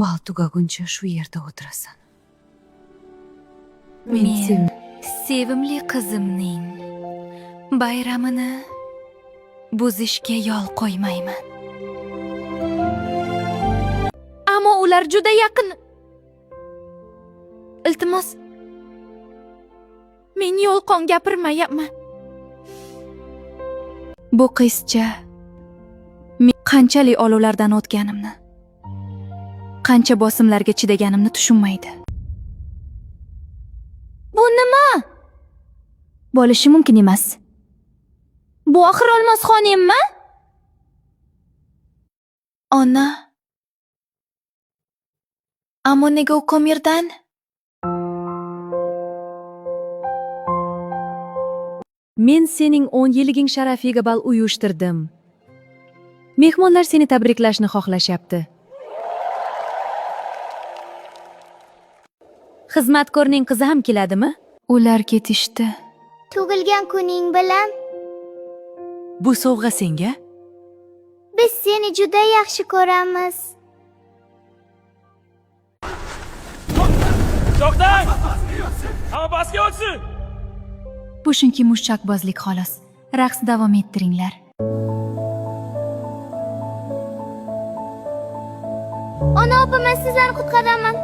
Bal tugaguncha shu yerda o'tirasan. Men sevimli qizimning bayramini buzishga yo'l qo'ymayman. Ammo ular juda yaqin. Iltimos, men yolg'on gapirmayapman. Bu qizcha men qanchalik olovlardan o'tganimni, qancha bosimlarga chidaganimni tushunmaydi. Bu nima? Bo'lishi mumkin emas. Bu oxir Olmosxonimmi? Ona. Ammo nega u ko'mirdan? Men sening 10 yilliging sharafiga bal uyushtirdim. Mehmonlar seni tabriklashni xohlashyapti. Xizmatkorning qizi ham keladimi? Ular ketishdi. Tug'ilgan kuning bilan Bu sovg'a senga. biz seni juda yaxshi ko'ramiz. To'xtang! Hamma pastga o'tsin! Bu shunki mushakbozlik xolos. Raqs davom ettiringlar. Ona opa, men sizlarni qutqaraman.